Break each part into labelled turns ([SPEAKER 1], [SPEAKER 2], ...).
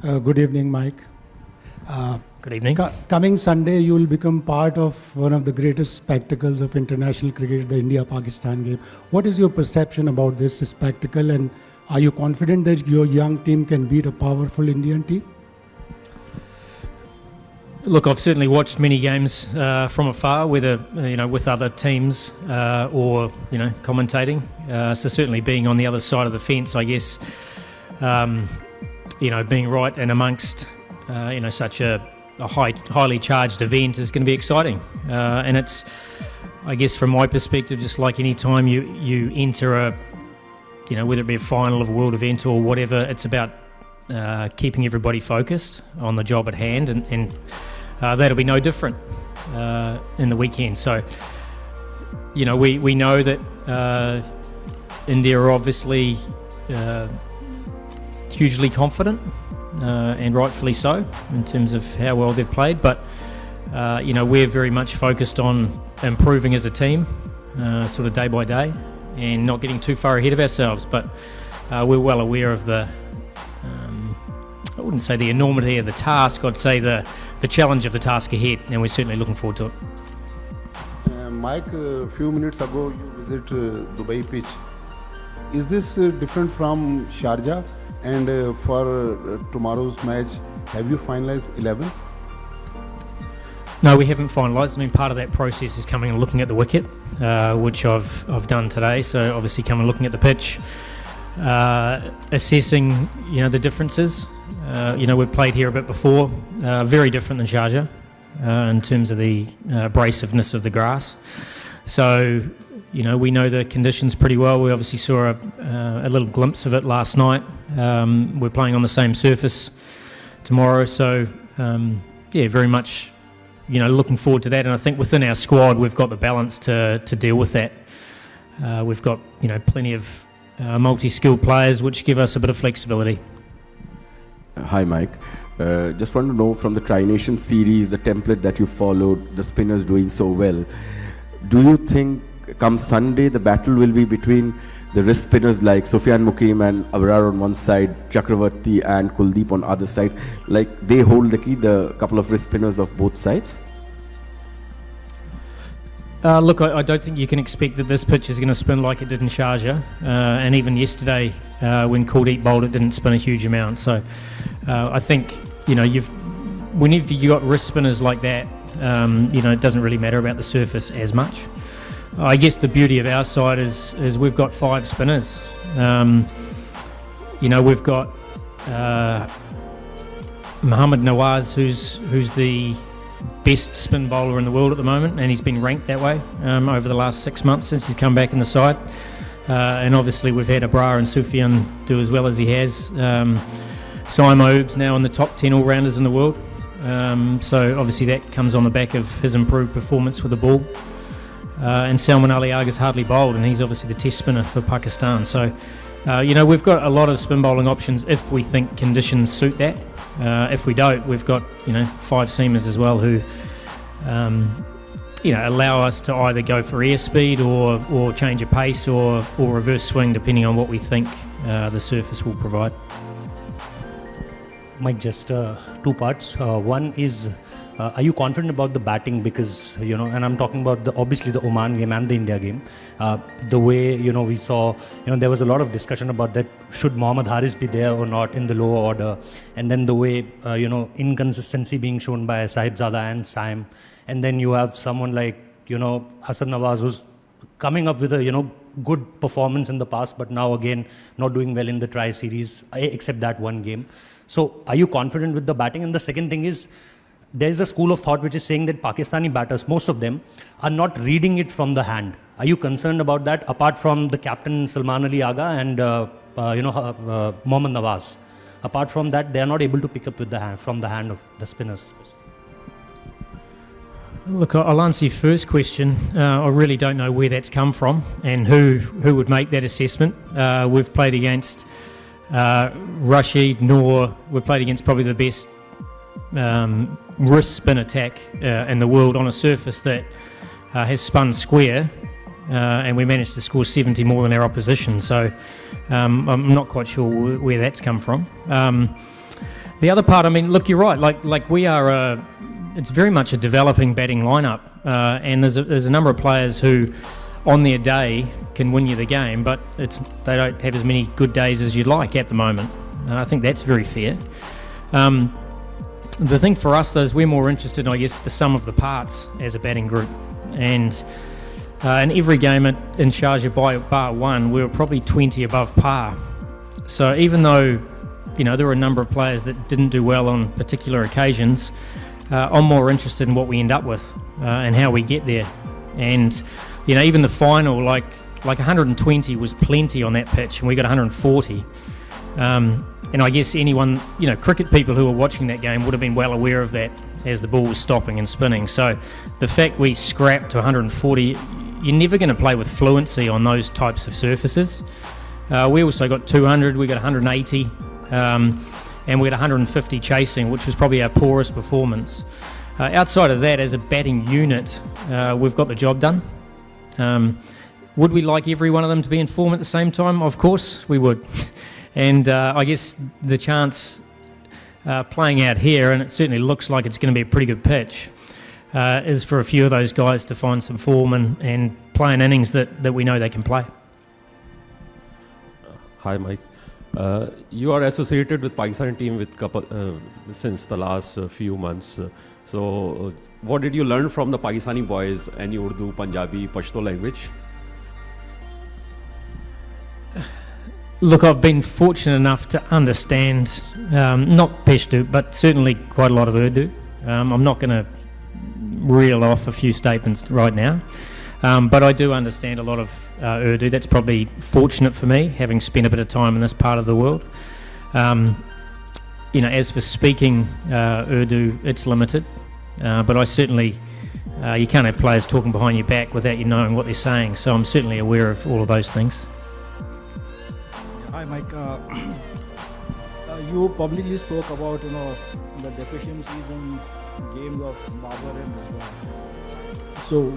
[SPEAKER 1] Good evening, Mike.
[SPEAKER 2] Good evening.
[SPEAKER 1] Coming Sunday, you will become part of one of the greatest spectacles of international cricket, the India-Pakistan game. What is your perception about this spectacle, and are you confident that your young team can beat a powerful Indian team?
[SPEAKER 2] Look, I've certainly watched many games from afar, whether with other teams or commentating. So certainly being on the other side of the fence, I guess, being right and amongst such a highly charged event is going to be exciting. And it's, I guess, from my perspective, just like any time you enter a, whether it be a final of a world event or whatever, it's about keeping everybody focused on the job at hand, and that'll be no different in the weekend. So, we know that India are obviously hugely confident, and rightfully so, in terms of how well they've played. But, we're very much focused on improving as a team, sort of day by day, and not getting too far ahead of ourselves. But we're well aware of the, I wouldn't say the enormity of the task, I'd say the challenge of the task ahead, and we're certainly looking forward to it.
[SPEAKER 3] Mike, a few minutes ago you visited Dubai pitch. Is this different from Sharjah? And for tomorrow's match, have you finalized 11?
[SPEAKER 2] No, we haven't finalised. I mean, part of that process is coming and looking at the wicket, which I've done today. So obviously coming and looking at the pitch, assessing, the differences. We've played here a bit before, very different than Sharjah in terms of the abrasiveness of the grass. So, we know the conditions pretty well. We obviously saw a little glimpse of it last night. We're playing on the same surface tomorrow. So, very much, looking forward to that. And I think within our squad, we've got the balance to deal with that. We've got, plenty of multi-skilled players, which give us a bit of flexibility.
[SPEAKER 4] Hi, Mike. Just want to know, from the Tri-Nation series, the template that you followed, the spinners doing so well, do you think come Sunday the battle will be between the wrist spinners like Sufyan Mukim and Abrar on one side, Chakravarti and Kuldeep on other side, like they hold the key, the couple of wrist spinners of both sides?
[SPEAKER 2] Look, I don't think you can expect that this pitch is going to spin like it did in Sharjah, and even yesterday when Kuldeep bowled, it didn't spin a huge amount. So I think whenever you got wrist spinners like that, it doesn't really matter about the surface as much. I guess the beauty of our side is we've got 5 spinners. We've got Mohammad Nawaz, who's the best spin bowler in the world at the moment, and he's been ranked that way over the last 6 months since he's come back in the side. And obviously we've had Abrar and Sufyan do as well as he has. Saim Ayub's now in the top 10 all-rounders in the world. So obviously that comes on the back of his improved performance with the ball. And Salman Ali Agha's hardly bowled, and he's obviously the test spinner for Pakistan. So, we've got a lot of spin bowling options if we think conditions suit that. If we don't, we've got, 5 seamers as well who, allow us to either go for airspeed or change a pace or reverse swing, depending on what we think the surface will provide.
[SPEAKER 5] Mike, just 2 parts. One is, are you confident about the batting? Because, and I'm talking about obviously the Oman game and the India game. The way, we saw, there was a lot of discussion about that. Should Mohammad Haris be there or not in the lower order? And then the way, inconsistency being shown by Sahibzada and Saim. And then you have someone like, Hassan Nawaz, who's coming up with a, good performance in the past, but now again, not doing well in the tri-series, except that one game. So are you confident with the batting? And the second thing is, there's a school of thought which is saying that Pakistani batters, most of them, are not reading it from the hand. Are you concerned about that, apart from the captain Salman Ali Agha and Mohammad Nawaz? Apart from that, they are not able to pick up with the hand, from the hand of the spinners.
[SPEAKER 2] Look, I'll answer your first question. I really don't know where that's come from and who would make that assessment. We've played against Rashid, Noor. We've played against probably the best wrist spin attack in the world on a surface that has spun square, and we managed to score 70 more than our opposition. So I'm not quite sure where that's come from. The other part, I mean, look, you're right. Like we are, it's very much a developing batting lineup, and there's a number of players who, on their day, can win you the game, but they don't have as many good days as you'd like at the moment. I think that's very fair. The thing for us, though, is we're more interested in, I guess, the sum of the parts as a batting group, and in every game in Sharjah by bar one, we were probably 20 above par. So even though there were a number of players that didn't do well on particular occasions, I'm more interested in what we end up with and how we get there. And even the final, like 120 was plenty on that pitch, and we got 140. And I guess anyone, cricket people who were watching that game would have been well aware of that as the ball was stopping and spinning. So the fact we scrapped to 140, you're never going to play with fluency on those types of surfaces. We also got 200, we got 180, and we got 150 chasing, which was probably our poorest performance. Outside of that, as a batting unit, we've got the job done. Would we like every one of them to be in form at the same time? Of course we would. And I guess the chance playing out here, and it certainly looks like it's going to be a pretty good pitch, is for a few of those guys to find some form and play in innings that we know they can play.
[SPEAKER 6] Hi, Mike. You are associated with Pakistan team with since the last few months. So what did you learn from the Pakistani boys? Any Urdu, Punjabi, Pashto language?
[SPEAKER 2] Look, I've been fortunate enough to understand, not Pashto, but certainly quite a lot of Urdu. I'm not going to reel off a few statements right now, but I do understand a lot of Urdu. That's probably fortunate for me, having spent a bit of time in this part of the world. As for speaking Urdu, it's limited, but I certainly, you can't have players talking behind your back without you knowing what they're saying, so I'm certainly aware of all of those things.
[SPEAKER 7] Hi Mike, you publicly spoke about the deficiencies in games of Babar and Rizwan. So,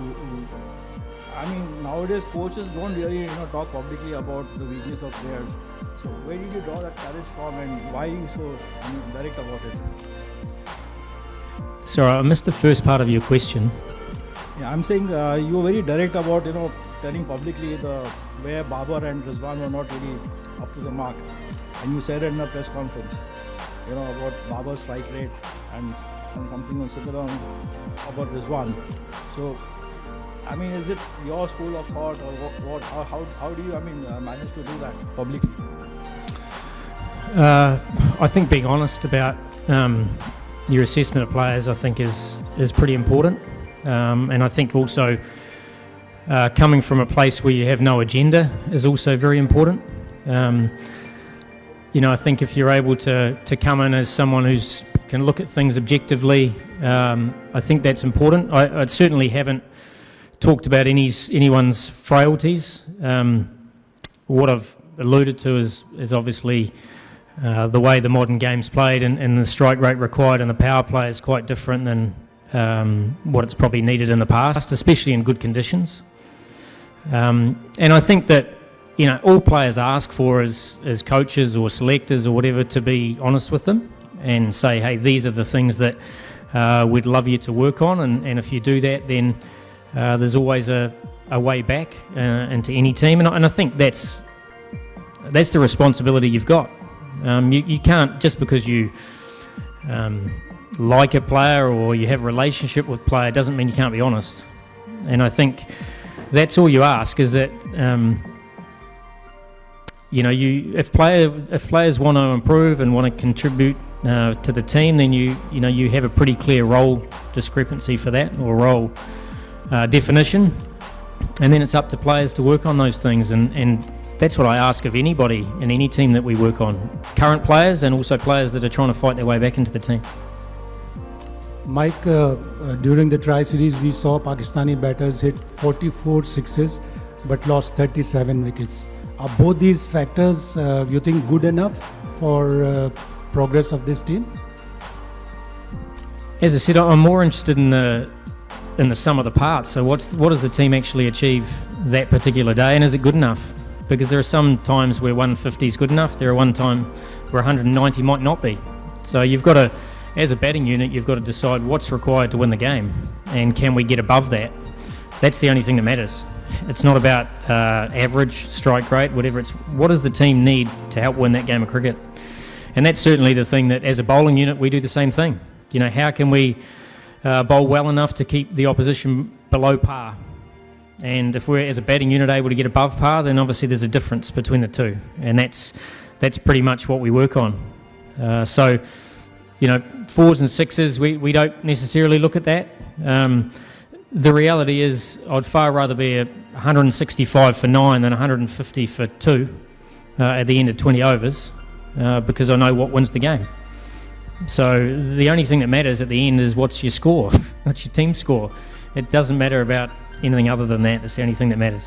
[SPEAKER 7] I mean, nowadays coaches don't really talk publicly about the weakness of players. So where did you draw that courage from, and why are you so direct about it?
[SPEAKER 2] Sorry, I missed the first part of your question.
[SPEAKER 7] Yeah, I'm saying you were very direct about telling publicly where Babar and Rizwan were not really up to the mark, and you said it in a press conference, about Babar's strike rate and something on similar about Rizwan. So, I mean, is it your school of thought, or what? How do you manage to do that publicly?
[SPEAKER 2] I think being honest about your assessment of players, I think is pretty important, and I think also coming from a place where you have no agenda is also very important. I think if you're able to come in as someone who can look at things objectively, I think that's important. I certainly haven't talked about anyone's frailties. What I've alluded to is obviously the way the modern game's played, and the strike rate required in the power play is quite different than what it's probably needed in the past, especially in good conditions. And I think that all players ask for as coaches or selectors or whatever, to be honest with them and say, hey, these are the things that we'd love you to work on, and if you do that, then there's always a way back into any team, and I think that's the responsibility you've got. You can't, just because you like a player or you have a relationship with a player, doesn't mean you can't be honest. And I think that's all you ask, is that if players want to improve and want to contribute to the team, then you have a pretty clear role discrepancy for that, or role definition, and then it's up to players to work on those things, and that's what I ask of anybody in any team that we work on, current players and also players that are trying to fight their way back into the team.
[SPEAKER 1] Mike, during the Tri-Series, we saw Pakistani batters hit 44 sixes but lost 37 wickets. Are both these factors, you think, good enough for progress of this team?
[SPEAKER 2] As I said, I'm more interested in the sum of the parts. So what does the team actually achieve that particular day, and is it good enough? Because there are some times where 150 is good enough. There are one time where 190 might not be. So you've got to, as a batting unit, you've got to decide what's required to win the game, and can we get above that? That's the only thing that matters. It's not about average, strike rate, whatever. It's what does the team need to help win that game of cricket? And that's certainly the thing that, as a bowling unit, we do the same thing. You know, how can we bowl well enough to keep the opposition below par? And if we're, as a batting unit, able to get above par, then obviously there's a difference between the two. And that's pretty much what we work on. So, you know, 4s and 6s, we don't necessarily look at that. The reality is I'd far rather be a 165 for 9 than 150 for 2 at the end of 20 overs because I know what wins the game. So the only thing that matters at the end is what's your score, what's your team score. It doesn't matter about anything other than that. It's the only thing that matters.